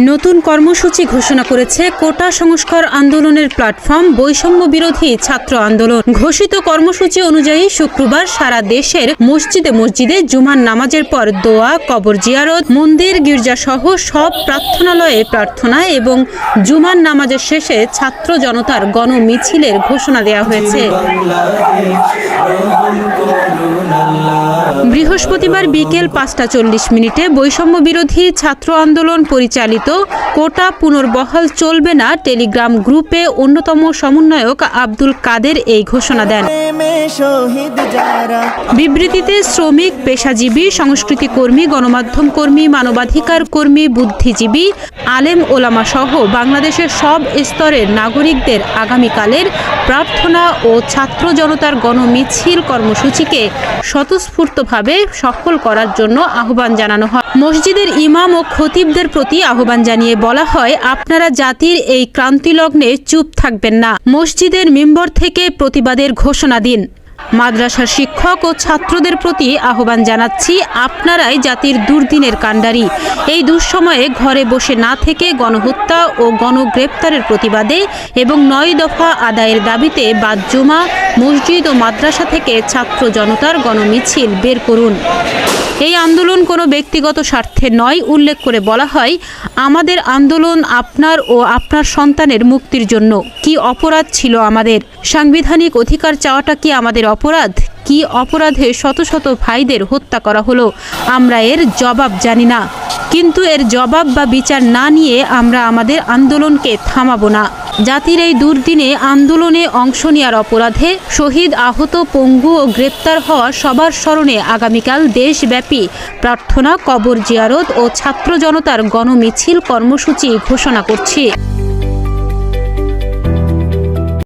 নতুন কর্মসূচি ঘোষণা করেছে কোটা সংস্কার আন্দোলনের প্ল্যাটফর্ম বৈষম্য বিরোধী ছাত্র আন্দোলন। ঘোষিত কর্মসূচি অনুযায়ী শুক্রবার সারা দেশের মসজিদে মসজিদে জুমার নামাজের পর দোয়া, কবর জিয়ারত, মন্দির, গির্জাসহ সব প্রার্থনালয়ে প্রার্থনা এবং জুমার নামাজের শেষে ছাত্র জনতার গণমিছিলের ঘোষণা দেওয়া হয়েছে। বৃহস্পতিবার বিকেল 5:40 বৈষম্য বিরোধী ছাত্র আন্দোলন পরিচালিত কোটা পুনর্বহাল চলবে না টেলিগ্রাম গ্রুপে অন্যতম সমন্বয়ক আব্দুল কাদের এই ঘোষণা দেন। বিবৃতিতে শ্রমিক, পেশাজীবী, সংস্কৃতি কর্মী, গণমাধ্যম কর্মী, মানবাধিকার কর্মী, বুদ্ধিজীবী, আলেম ওলামা সহ বাংলাদেশের সব স্তরের নাগরিকদের আগামীকালের প্রার্থনা ও ছাত্র জনতার গণমিছিল কর্মসূচিকে স্বতঃস্ফূর্তভাবে সফল করার জন্য আহ্বান জানানো হয়। মসজিদের ইমাম ও খতিবদের প্রতি আহ্বান জানিয়ে বলা হয়, আপনারা জাতির এই ক্রান্তিলগ্নে চুপ থাকবেন না। মসজিদের মিম্বর থেকে প্রতিবাদের ঘোষণা দিন। মাদ্রাসার শিক্ষক ও ছাত্রদের প্রতি আহ্বান জানাচ্ছি, আপনারাই জাতির দুর্দিনের কাণ্ডারি। এই দুঃসময়ে ঘরে বসে না থেকে গণহত্যা ও গণগ্রেপ্তারের প্রতিবাদে এবং 9 দফা আদায়ের দাবিতে বাদ জুমা, মসজিদ ও মাদ্রাসা থেকে ছাত্র জনতার গণমিছিল বের করুন। এই আন্দোলন কোনো ব্যক্তিগত স্বার্থে নয়। উল্লেখ করে বলা হয়, আমাদের আন্দোলন আপনার ও আপনার সন্তানের মুক্তির জন্য। কি অপরাধ ছিল আমাদের? সাংবিধানিক অধিকার চাওয়াটা কি আমাদের অপরাধ? কি অপরাধে শত শত ভাইদের হত্যা করা হলো? আমরা এর জবাব জানি না, কিন্তু এর জবাব বা বিচার না নিয়ে আমরা আমাদের আন্দোলনকে থামাবো না। জাতির এই দুর্দিনে আন্দোলনে অংশ নেওয়ার অপরাধে শহীদ, আহত, পঙ্গু ও গ্রেপ্তার হওয়া সবার স্মরণে আগামীকাল দেশব্যাপী প্রার্থনা, কবর জিয়ারত ও ছাত্র জনতার গণমিছিল কর্মসূচি ঘোষণা করছি।